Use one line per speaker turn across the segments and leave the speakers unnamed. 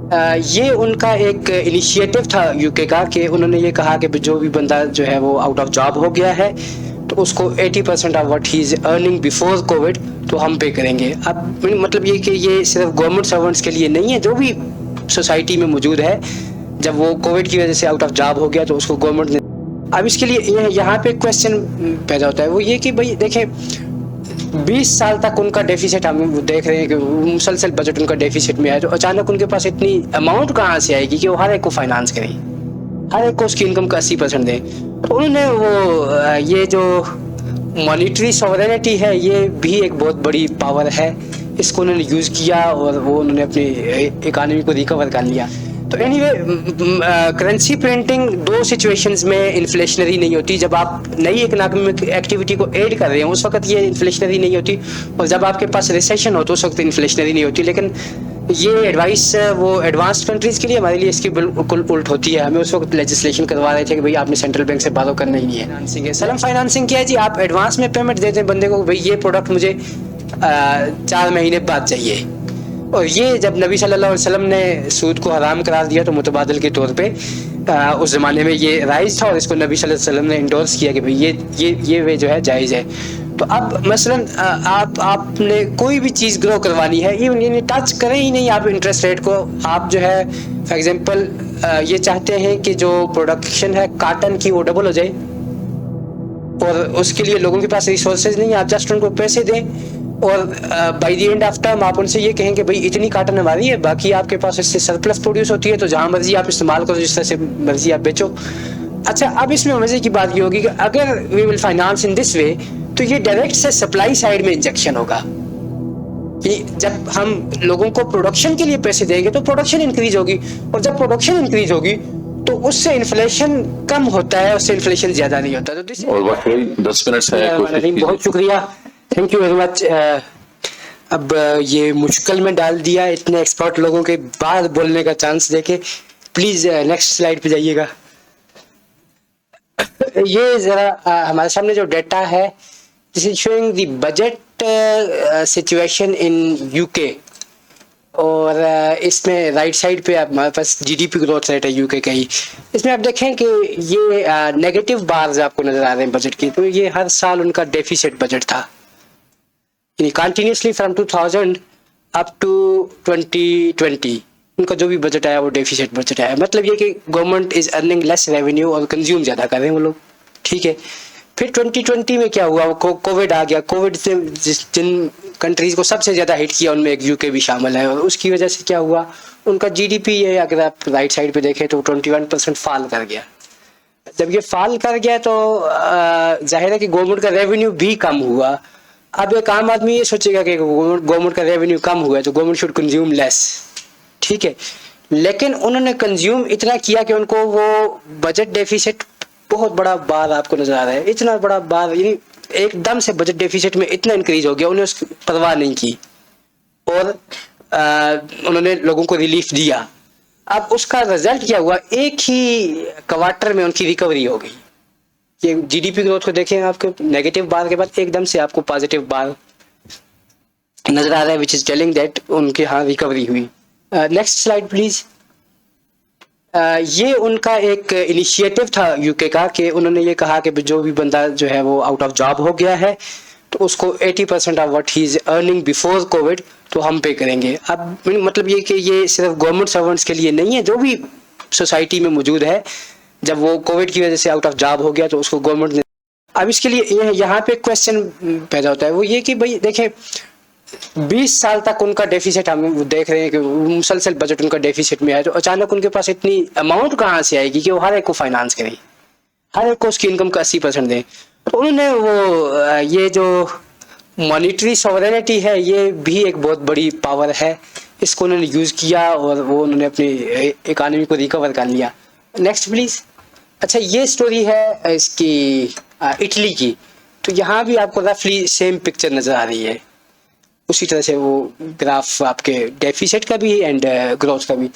ये उनका एक इनिशिएटिव था यूके का कि उन्होंने ये कहा कि जो भी बंदा जो है वो आउट ऑफ जॉब हो गया है तो उसको 80% of what he is earning before Covid तो हम पे करेंगे। अब मतलब ये कि ये सिर्फ गवर्नमेंट सर्वेंट्स के लिए नहीं है, जो भी सोसाइटी में मौजूद है जब वो कोविड की वजह से आउट ऑफ जॉब हो गया तो उसको गवर्नमेंट ने। अब इसके लिए यहाँ पे क्वेश्चन पैदा होता है, वो ये कि भाई देखें 20 साल तक उनका डेफिसिट हम देख रहे हैं कि मुसलसल बजट उनका डेफिसिट में है, तो अचानक उनके पास इतनी अमाउंट कहाँ से आएगी कि वो हर एक को फाइनेंस करें, हर एक को उसकी इनकम का 80% दें। तो उन्होंने वो ये जो मॉनिटरी सॉवरेनिटी है ये भी एक बहुत बड़ी पावर है, इसको उन्होंने यूज़ किया और वो उन्होंने अपनी इकानमी को रिकवर कर लिया। तो एनीवे करेंसी प्रिंटिंग दो सिचुएशंस में इन्फ्लेशनरी नहीं होती। जब आप नई इकोनॉमिक एक्टिविटी को ऐड कर रहे हैं उस वक्त ये इन्फ्लेशनरी नहीं होती, और जब आपके पास रिसेशन हो तो उस वक्त इन्फ्लेशनरी नहीं होती। लेकिन ये एडवाइस वो एडवांस्ड कंट्रीज़ के लिए, हमारे लिए इसकी बिल्कुल उल्ट होती है। हमें उस वक्त लेजिस्लेशन करवा रहे थे कि भाई आपने सेंट्रल बैंक से बारो करना ही नहीं है। फाइनेंसिंग है, सलम फाइनेंसिंग क्या है जी, आप एडवांस में पेमेंट देते हैं बंदे को, भाई ये प्रोडक्ट मुझे 4 महीने बाद चाहिए। और ये जब नबी सल्लल्लाहु अलैहि वसल्लम ने सूद को हराम करार दिया तो मुतबादल के तौर पे उस ज़माने में ये राइज था और इसको नबी सल्लल्लाहु अलैहि वसल्लम ने इंडोर्स किया कि भाई ये वे जो है जायज़ है। तो अब मसलन आपने कोई भी चीज़ ग्रो करवानी है, ये टच करें ही नहीं आप इंटरेस्ट रेट को। आप जो है फॉर एग्जांपल ये चाहते हैं कि जो प्रोडक्शन है काटन की वो डबल हो जाए, और उसके लिए लोगों के पास रिसोर्सेज नहीं, आप जस्ट उनको पैसे दें और by the end of term आप उनसे ये कहें कि भाई इतनी काटन हमारी है, बाकी आपके पास इससे सरप्लस प्रोड्यूस होती है तो जहाँ मर्जी आप इस्तेमाल करो, जिस तरह से मर्जी आप बेचो। अच्छा, अब इसमें मजे की बात ये होगी कि अगर we will finance in this way तो ये डायरेक्ट से सप्लाई साइड में इंजेक्शन होगा कि जब हम लोगों को प्रोडक्शन के लिए पैसे देंगे तो प्रोडक्शन इंक्रीज होगी, और जब प्रोडक्शन इंक्रीज होगी तो उससे इन्फ्लेशन कम होता है, उससे इन्फ्लेशन ज्यादा नहीं होता। तो दिस
और वक्त 10 मिनट है।
बहुत शुक्रिया, थैंक यू वेरी मच। अब ये मुश्किल में डाल दिया इतने एक्सपर्ट लोगों के बाद बोलने का चांस देके। प्लीज नेक्स्ट स्लाइड पे जाइएगा। ये जरा हमारे सामने जो डेटा है, this is showing the budget situation in UK, और इसमें राइट साइड पे आप हमारे पास जीडीपी ग्रोथ रेट है यूके का ही। इसमें आप देखें कि ये नेगेटिव बार्स आपको नजर आ रहे हैं बजट की, तो ये हर साल उनका डेफिसिट बजट था कंटिन्यूसली फ्रॉम 2000 अप टू 2020 उनका जो भी बजट आया वो डेफिसिट बजट आया। मतलब ये कि government is earning less revenue और कंज्यूम ज़्यादा कर रहे हैं वो लोग, ठीक है। फिर 2020 में क्या हुआ, कोविड आ गया। कोविड से जिन कंट्रीज़ को सबसे ज़्यादा हिट किया उनमें एक यूके भी शामिल है, और उसकी वजह से क्या हुआ, उनका जीडीपी ये अगर आप राइट साइड पे देखें तो 21% फॉल कर गया। जब ये फॉल कर गया तो जाहिर है कि गवर्नमेंट का रेवेन्यू भी कम हुआ। अब एक आम आदमी ये सोचेगा कि गवर्नमेंट का रेवेन्यू कम हुआ है तो गवर्नमेंट शुड कंज्यूम लेस, ठीक है। लेकिन उन्होंने कंज्यूम इतना किया कि उनको वो बजट डेफिसिट बहुत बड़ा बार आपको नजर आ रहा है, इतना बड़ा बार, यानी एकदम से बजट डेफिसिट में इतना इंक्रीज हो गया, उन्हें उसकी परवाह नहीं की और उन्होंने लोगों को रिलीफ दिया। अब उसका रिजल्ट क्या हुआ, एक ही क्वार्टर में उनकी रिकवरी हो गई। ये जीडीपी ग्रोथ को देखें, आपको नेगेटिव बार के बाद एकदम से आपको पॉजिटिव बार नजर आ रहा है, विच इज टेलिंग दैट उनके यहाँ रिकवरी हुई। Next slide please. ये उनका एक इनिशिएटिव था यूके का कि उन्होंने ये कहा कि जो भी बंदा जो है वो आउट ऑफ जॉब हो गया है तो उसको 80% of what he is earning before Covid तो हम पे करेंगे। अब मतलब ये कि ये सिर्फ गवर्नमेंट सर्वेंट्स के लिए नहीं है, जो भी सोसाइटी में मौजूद है जब वो कोविड की वजह से आउट ऑफ जॉब हो गया तो उसको गवर्नमेंट ने। अब इसके लिए यहाँ पे क्वेश्चन पैदा होता है, वो ये कि भाई देखें 20 साल तक उनका डेफिसिट हम देख रहे हैं कि मुसलसल बजट उनका डेफिसिट में है, तो अचानक उनके पास इतनी अमाउंट कहाँ से आएगी कि वो हर एक को फाइनेंस करें, हर एक को उसकी इनकम का 80% दें। तो उन्होंने वो ये जो मॉनिटरी सॉवरेनिटी है ये भी एक बहुत बड़ी पावर है, इसको उन्होंने यूज़ किया और वो उन्होंने अपनी इकानमी को रिकवर कर लिया। Next please. अच्छा, ये स्टोरी है इसकी इटली की, तो यहाँ भी आपको रफली सेम पिक्चर नज़र आ रही है, उसी तरह से वो ग्राफ आपके डेफिसिट का भी एंड ग्रोथ का भी।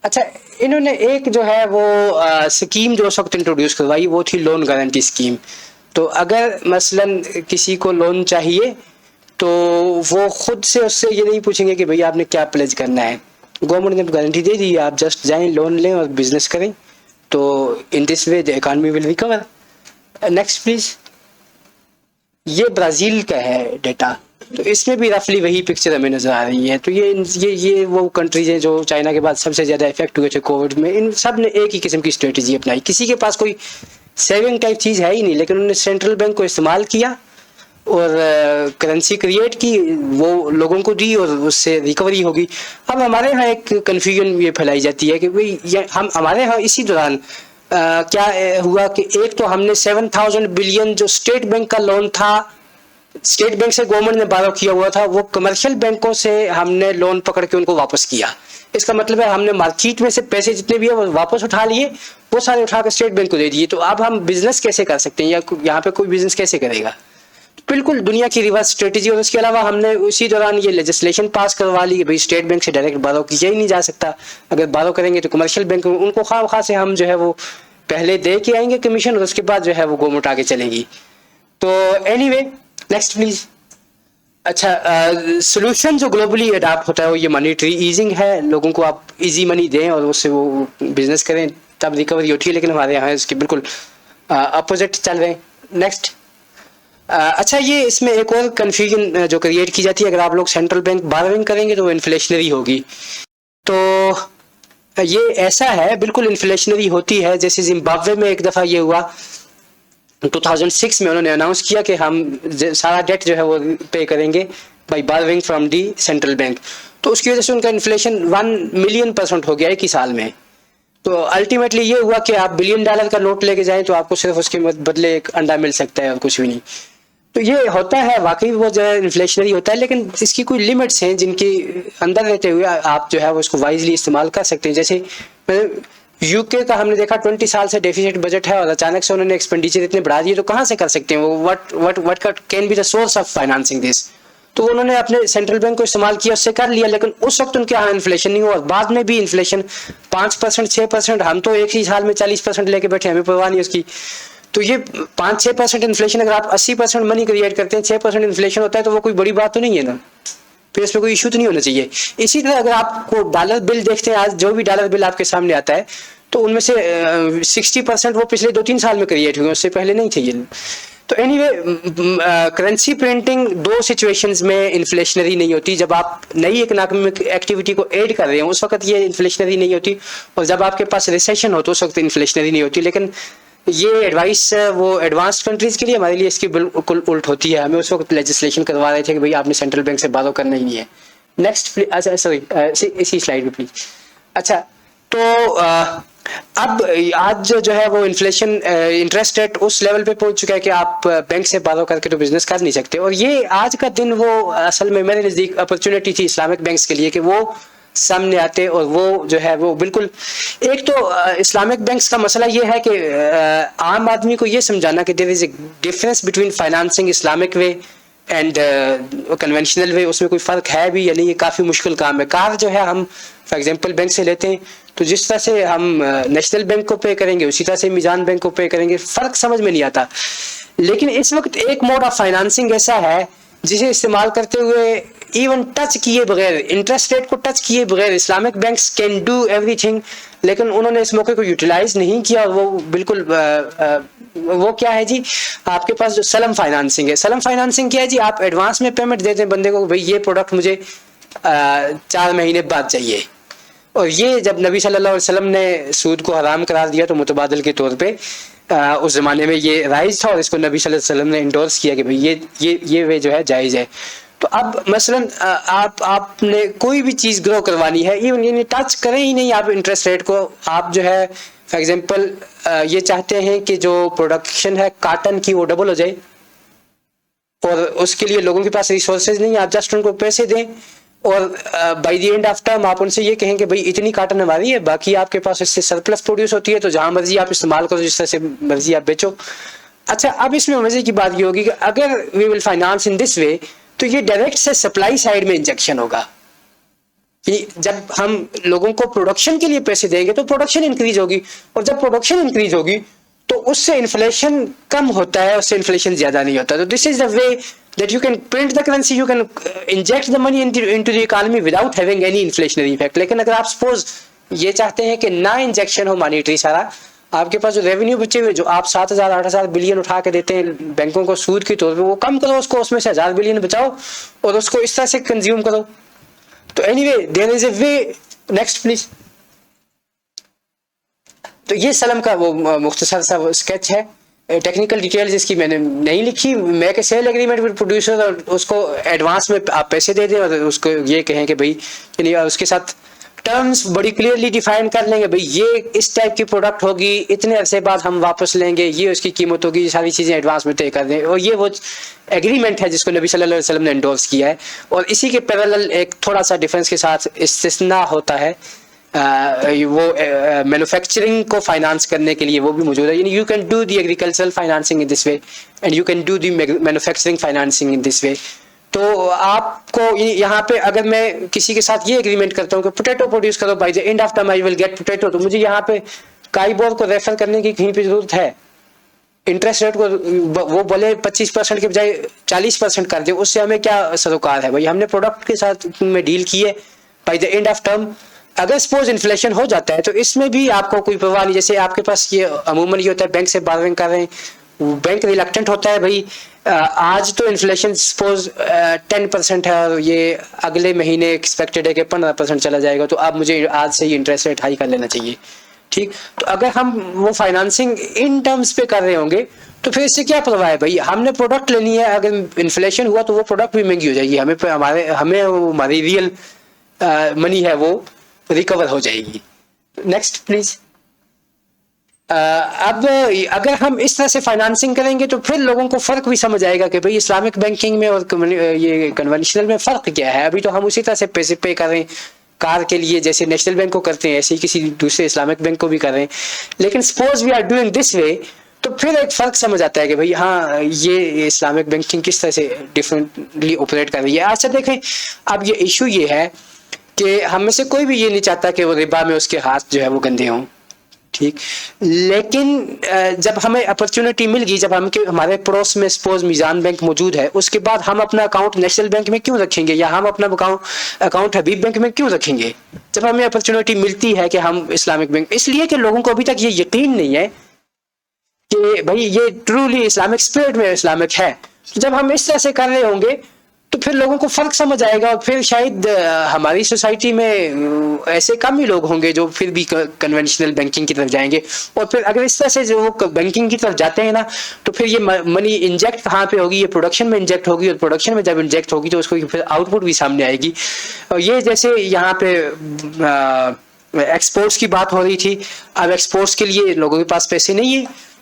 अच्छा, इन्होंने एक जो है वो स्कीम जो उस वक्त इंट्रोड्यूस करवाई वो थी लोन गारंटी स्कीम। तो अगर मसलन किसी को लोन चाहिए तो वो खुद से उससे ये नहीं पूछेंगे कि भैया आपने क्या प्लेज करना है, गवर्नमेंट ने गारंटी दे दी, आप जस्ट जाएं, लोन लें और बिजनेस करें, तो इन this way the economy will recover. Next please. ये ब्राज़ील का है डेटा, तो इसमें भी रफली वही पिक्चर हमें नज़र आ रही है। तो ये वो कंट्रीज हैं जो चाइना के बाद सबसे ज़्यादा इफेक्ट हुए थे कोविड में। इन सब ने एक ही किस्म की स्ट्रेटजी अपनाई, किसी के पास कोई सेविंग टाइप चीज़ है ही नहीं, लेकिन उन्होंने सेंट्रल बैंक को इस्तेमाल किया और करेंसी क्रिएट की, वो लोगों को दी और उससे रिकवरी होगी। अब हमारे यहाँ एक कन्फ्यूजन ये फैलाई जाती है कि भाई हमारे यहाँ इसी दौरान क्या हुआ कि एक तो हमने 7,000 बिलियन जो स्टेट बैंक का लोन था, स्टेट बैंक से गवर्नमेंट ने बारो किया हुआ था, वो कमर्शियल बैंकों से हमने लोन पकड़ के उनको वापस किया। इसका मतलब है हमने मार्केट में से पैसे जितने भी है वो वापस उठा लिए, वो सारे उठा कर स्टेट बैंक को दे दिए। तो अब हम बिजनेस कैसे कर सकते हैं, या यहाँ पे कोई बिजनेस कैसे करेगा? बिल्कुल दुनिया की रिवर्स स्ट्रेटजी। और उसके अलावा हमने उसी दौरान ये लेजिस्लेशन पास करवा ली कि भाई स्टेट बैंक से डायरेक्ट बारो किया ही नहीं जा सकता, अगर बारो करेंगे तो कमर्शियल बैंक उनको खाम से हम जो है वो पहले दे के आएंगे कमीशन, और उसके बाद जो है वो गवर्नमेंट आगे चलेगी। तो एनीवे नेक्स्ट प्लीज। अच्छा, सोल्यूशन जो ग्लोबली अडॉप्ट होता है वो ये मॉनेटरी ईजिंग है, लोगों को आप इजी मनी दें और उससे वो बिजनेस करें, तब रिकवरी होती है। लेकिन हमारे यहाँ इसके बिल्कुल अपोजिट चल रहे हैं। नेक्स्ट। अच्छा, ये इसमें एक और कन्फ्यूजन जो क्रिएट की जाती है, अगर आप लोग सेंट्रल बैंक बारोइंग करेंगे तो वो इन्फ्लेशनरी होगी। तो ये ऐसा है, बिल्कुल इन्फ्लेशनरी होती है। जैसे जिम्बाब्वे में एक दफ़ा ये हुआ 2006 में, उन्होंने अनाउंस किया कि हम सारा डेट जो है वो पे करेंगे by borrowing from the central bank. तो उसकी वजह से उनका इन्फ्लेशन 1 मिलियन % हो गया एक ही साल में। तो अल्टीमेटली ये हुआ कि आप $1 बिलियन का नोट लेके जाएं तो आपको सिर्फ उसके बदले एक अंडा मिल सकता है और कुछ भी नहीं। तो ये होता है, वाकई बहुत ज़्यादा इन्फ्लेशनरी होता है, लेकिन इसकी कोई लिमिट्स हैं जिनके अंदर रहते हुए आप जो है वो इसको वाइजली इस्तेमाल कर सकते हैं। जैसे यूके का हमने देखा 20 साल से डेफिसिट बजट है और अचानक से उन्होंने एक्सपेंडिचर इतने बढ़ा दिए, तो कहाँ से कर सकते हैं वो? What can be the source of financing this? तो उन्होंने अपने सेंट्रल बैंक को इस्तेमाल किया, उससे कर लिया, लेकिन उस वक्त उनके यहाँ इन्फ्लेशन नहीं हुआ। बाद में भी इन्फ्लेशन 5%, 6%, हम तो एक ही साल में 40% लेके बैठे, हमें परवाह नहीं उसकी। तो ये 5-6% इन्फ्लेशन, अगर आप 80% मनी क्रिएट करते हैं, 6% इन्फ्लेशन होता है, तो वो कोई बड़ी बात तो नहीं है ना, फिर इसमें कोई इशू तो नहीं होना चाहिए। इसी तरह अगर आपको डॉलर बिल देखते हैं, आज जो भी डॉलर बिल आपके सामने आता है, तो उनमें से 60% वो पिछले 2-3 साल में क्रिएट हुए, उससे पहले नहीं थे ये। तो एनीवे, करेंसी प्रिंटिंग 2 सिचुएशंस में इन्फ्लेशनरी नहीं होती। जब आप नई इकोनॉमिक एक्टिविटी को ऐड कर रहे हैं उस वक्त ये इन्फ्लेशनरी नहीं होती, और जब आपके पास रिसेशन हो तो उस वक्त इन्फ्लेशनरी नहीं होती। लेकिन ये एडवाइस वो एडवांस्ड कंट्रीज के लिए, हमारे लिए इसकी बिल्कुल उल्ट होती है। हमें उस वक्त लेजिस्लेशन करवा रहे थे कि भाई आपने सेंट्रल बैंक से बारो करना ही नहीं है। नेक्स्ट, अच्छा सॉरी, इसी स्लाइड पे प्लीज। अच्छा, तो अब आज जो है वो इन्फ्लेशन इंटरेस्ट रेट उस लेवल पे पहुंच चुका है कि आप बैंक से बारो करके तो बिजनेस कर नहीं सकते। और ये आज का दिन वो असल में मेरे नज़दीक अपॉर्चुनिटी थी इस्लामिक बैंक्स के लिए कि वो सामने आते, और वो जो है वो बिल्कुल, एक तो इस्लामिक बैंक्स का मसला ये है कि आम आदमी को ये समझाना कि there is a difference between financing Islamic way and conventional way, उसमें कोई फ़र्क है भी या नहीं, ये काफ़ी मुश्किल काम है। कार जो है हम फॉर एग्जांपल बैंक से लेते हैं, तो जिस तरह से हम नेशनल बैंक को पे करेंगे उसी तरह से मीज़ान बैंक को पे करेंगे, फ़र्क समझ में नहीं आता। लेकिन इस वक्त एक मोड ऑफ फाइनेंसिंग ऐसा है जिसे इस्तेमाल करते हुए इवन टच किए बगैर, इंटरेस्ट रेट को टच किए बगैर Islamic banks can do everything, लेकिन उन्होंने इस मौके को यूटिलाइज नहीं किया। वो बिल्कुल वो क्या है जी, आपके पास जो सलम फाइनेंसिंग है, सलम फाइनेंसिंग क्या है जी, आप एडवांस में पेमेंट देते हैं बंदे को, भाई ये प्रोडक्ट मुझे 4 महीने बाद चाहिए। और ये जब नबी सल्लल्लाहु अलैहि वसल्लम ने सूद को हराम करार दिया तो मुतबादल के तौर पे उस ज़माने में ये राइज था, और इसको नबी सल्लल्लाहु अलैहि वसल्लम ने इंडोर्स किया कि भाई ये वे जो है जायज़ है। तो अब मसलन आपने कोई भी चीज़ ग्रो करवानी है, इवन टच करें ही नहीं आप इंटरेस्ट रेट को, आप जो है फॉर एग्जांपल ये चाहते हैं कि जो प्रोडक्शन है काटन की वो डबल हो जाए, और उसके लिए लोगों के पास रिसोर्सेज नहीं, आप जस्ट उनको पैसे दें, और by the end of term आप उनसे ये कहें कि भाई इतनी काटन हमारी है, बाकी आपके पास इससे सरप्लस प्रोड्यूस होती है, तो जहाँ मर्जी आप इस्तेमाल करो, जिस तरह से मर्जी आप बेचो। अच्छा, अब इसमें मजे की बात ये होगी कि अगर we will finance in this way, तो ये डायरेक्ट से सप्लाई साइड में इंजेक्शन होगा कि जब हम लोगों को प्रोडक्शन के लिए पैसे देंगे तो प्रोडक्शन इंक्रीज होगी, और जब प्रोडक्शन इंक्रीज होगी तो उससे इन्फ्लेशन कम होता है, उससे इन्फ्लेशन ज्यादा नहीं होता। तो this is the way that you can print the currency, you can inject the money into the economy without having any inflationary effect. लेकिन अगर आप suppose ये चाहते हैं कि ना इंजेक्शन हो मॉनिटरी सारा, आपके पास जो रेवेन्यू बचे हुए जो आप 7,000-8,000 बिलियन उठा के देते हैं बैंकों को सूद की तौर पे, वो कम करो उसको, उसमें से 1,000 बिलियन बचाओ और उसको इस तरह से कंज्यूम करो. तो anyway there is a way. Next please. तो ये सलम का वो मुख्तसर सा स्केच है. टेक्निकल डिटेल्स इसकी मैंने नहीं लिखी. Make a sale agreement with producer, और उसको एडवांस में आप पैसे दे दें और उसको ये कहें कि भाई, यानी उसके साथ टर्म्स बड़ी क्लियरली डिफाइन कर लेंगे, भाई ये इस टाइप की प्रोडक्ट होगी, इतने अरसे बाद हम वापस लेंगे, ये उसकी कीमत होगी, ये सारी चीज़ें एडवांस में तय कर दें. और ये वो एग्रीमेंट है जिसको नबी सल्लल्लाहु अलैहि वसल्लम ने एंडोर्स किया है. और इसी के पैरेलल एक थोड़ा सा डिफरेंस के साथ इस्तिस्ना होता है, वो मैन्युफैक्चरिंग को फाइनेंस करने के लिए वो भी मौजूद है. यानी you can do the agricultural financing in this way and you can do the manufacturing financing in this way. तो आपको यहाँ पे अगर मैं किसी के साथ ये एग्रीमेंट करता हूँ कि पोटैटो प्रोड्यूस करो, by the end of term I will get potato, तो मुझे यहाँ पे काइबोर को रेफर करने की कहीं पे जरूरत है? इंटरेस्ट रेट को वो बोले 25% के बजाय 40% कर दे, उससे हमें क्या सरोकार है? भाई हमने प्रोडक्ट के साथ में डील की है, by the end of term अगर सपोज इन्फ्लेशन हो जाता है तो इसमें भी आपको कोई परवाह नहीं. जैसे आपके पास ये अमूमन ये होता है, बैंक से बारगिंग कर रहे हैं, बैंक रिलक्टेंट होता है, भाई आज तो इन्फ्लेशन सपोज 10% है और ये अगले महीने एक्सपेक्टेड है कि 15% चला जाएगा, तो अब मुझे आज से ही इंटरेस्ट रेट हाई कर लेना चाहिए. ठीक, तो अगर हम वो फाइनेंसिंग इन टर्म्स पे कर रहे होंगे तो फिर इससे क्या परवाह है? भाई हमने प्रोडक्ट लेनी है, अगर इन्फ्लेशन हुआ तो वो प्रोडक्ट भी महंगी हो जाएगी, हमें हमारी रियल मनी है वो रिकवर हो जाएगी. Next please. अब अगर हम इस तरह से फाइनेंसिंग करेंगे तो फिर लोगों को फर्क भी समझ आएगा कि भाई इस्लामिक बैंकिंग में और ये कन्वेंशनल में फर्क क्या है. अभी तो हम उसी तरह से पैसे पे कर रहे हैं कार के लिए, जैसे नेशनल बैंक को करते हैं, ऐसे ही किसी दूसरे इस्लामिक बैंक को भी कर रहे हैं. लेकिन suppose we are doing this way, तो फिर एक फर्क समझ आता है कि भाई हाँ, ये इस्लामिक बैंकिंग किस तरह से डिफरेंटली ऑपरेट कर रही है. अच्छा देखें, अब ये इशू ये है कि हम में से कोई भी ये नहीं चाहता कि वो रिबा में उसके हाथ जो है वो गंदे हों. ठीक, लेकिन जब हमें अपॉर्चुनिटी मिल गई, जब हमारे पड़ोस में सपोज मीज़ान बैंक मौजूद है, उसके बाद हम अपना अकाउंट नेशनल बैंक में क्यों रखेंगे, या हम अपना अकाउंट हबीब बैंक में क्यों रखेंगे जब हमें अपॉर्चुनिटी मिलती है कि हम इस्लामिक बैंक? इसलिए कि लोगों को अभी तक ये यकीन नहीं है कि भाई ये ट्रूली इस्लामिक स्पिरिट में इस्लामिक है. जब हम इस तरह से कर रहे होंगे तो फिर लोगों को फर्क समझ आएगा, और फिर शायद हमारी सोसाइटी में ऐसे कम ही लोग होंगे जो फिर भी कन्वेंशनल बैंकिंग की तरफ जाएंगे. और फिर अगर इस तरह से जो वो बैंकिंग की तरफ जाते हैं ना, तो फिर ये मनी इंजेक्ट कहाँ पे होगी? ये प्रोडक्शन में इंजेक्ट होगी, और प्रोडक्शन में जब इंजेक्ट होगी तो उसको फिर आउटपुट भी सामने आएगी. और ये जैसे यहाँ पे एक्सपोर्ट्स की बात हो रही थी, अब एक्सपोर्ट्स के लिए लोगों के पास पैसे नहीं है,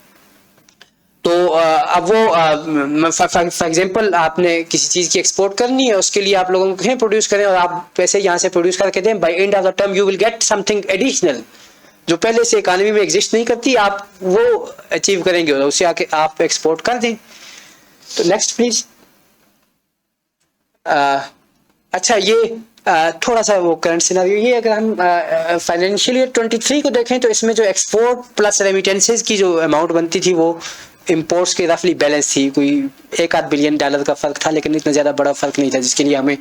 तो अब वो फॉर एग्जांपल आपने किसी चीज़ की एक्सपोर्ट करनी है, उसके लिए आप लोगों को कहें प्रोड्यूस करें, और आप पैसे यहाँ से प्रोड्यूस करके दें, by end of the term you will get something additional जो पहले से इकानमी में एग्जिस्ट नहीं करती, आप वो अचीव करेंगे और उससे आके आप एक्सपोर्ट कर दें. तो नेक्स्ट प्लीज. अच्छा, ये थोड़ा सा वो करंट सिनेरियो, ये अगर हम फाइनेंशियल ईयर 23 को देखें तो इसमें जो एक्सपोर्ट प्लस रेमिटेंसेज की जो अमाउंट बनती थी वो इंपोर्ट्स के रफली बैलेंस थी. कोई $1-8 बिलियन का फर्क था, लेकिन इतना ज़्यादा बड़ा फर्क नहीं था जिसके लिए हमें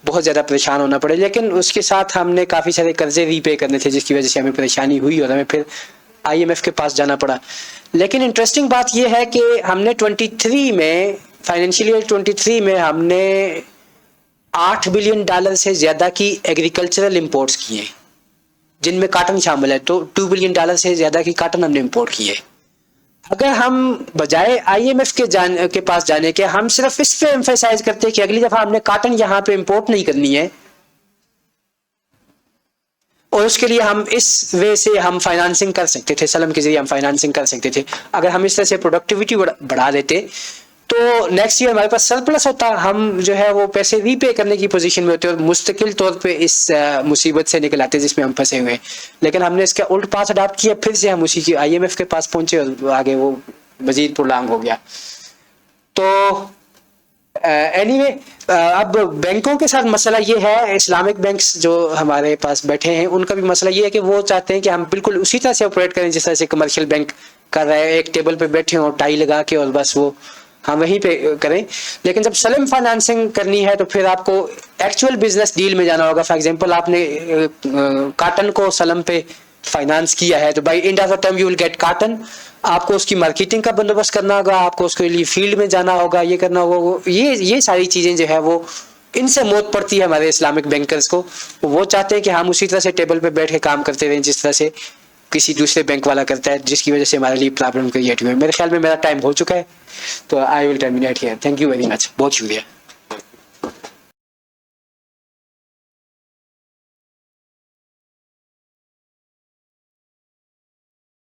बहुत ज़्यादा परेशान होना पड़े. लेकिन उसके साथ हमने काफ़ी सारे कर्जे रीपे करने थे जिसकी वजह से हमें परेशानी हुई और हमें फिर IMF के पास जाना पड़ा. लेकिन इंटरेस्टिंग बात यह है कि हमने 23 में, फाइनेंशियल ईयर 23 में हमने $8 बिलियन से ज़्यादा की एग्रीकल्चरल इम्पोर्ट्स किए, जिनमें काटन शामिल है. तो $2 बिलियन से ज़्यादा की काटन हमने इम्पोर्ट की है. अगर हम बजाय IMF के पास जाने के हम सिर्फ इस पे एम्फेसाइज करते कि अगली दफा हमने काटन यहाँ पे इंपोर्ट नहीं करनी है, और उसके लिए हम इस वे से हम फाइनेंसिंग कर सकते थे, सलम के जरिए हम फाइनेंसिंग कर सकते थे. अगर हम इस तरह से प्रोडक्टिविटी बढ़ा देते तो नेक्स्ट ईयर हमारे पास सरप्लस होता, हम जो है वो पैसे रीपे करने की पोजीशन में होते और मुस्तकिल तौर पे इस मुसीबत से निकल आते जिसमें हम फंसे हुए हैं. लेकिन हमने इसका उल्ट पाथ अडॉप्ट किया, फिर से हम उसी की IMF के पास पहुंचे और आगे वो मजीद प्रोलॉन्ग हो गया. तो एनीवे अब बैंकों के साथ मसला ये है, इस्लामिक बैंक्स जो हमारे पास बैठे हैं उनका भी मसला ये है कि वो चाहते हैं कि हम बिल्कुल उसी तरह से ऑपरेट करें जिस तरह से कमर्शियल बैंक कर रहे हैं, एक टेबल पे बैठे हों टाई लगा के और बस वो हाँ वहीं पे करें। लेकिन जब सलम फाइनेंसिंग करनी है तो फिर आपको एक्चुअल बिजनेस डील में जाना होगा। फॉर एग्जांपल आपने काटन को सलम पे फाइनेंस किया है तो by and of the term you will gate cotton. आपको उसकी मार्केटिंग का बंदोबस्त करना होगा, आपको उसके लिए फील्ड में जाना होगा, ये करना होगा। ये सारी चीजें जो है वो इनसे मौत पड़ती है हमारे इस्लामिक बैंकर्स को। वो चाहते हैं कि हम उसी तरह से टेबल पे बैठ के काम करते रहें जिस तरह से किसी दूसरे बैंक वाला करता है, जिसकी वजह से हमारे लिए प्रॉब्लम क्रिएट हुई है। मेरे ख्याल में मेरा टाइम हो चुका है तो I will terminate here. Thank you very much, बहुत शुक्रिया।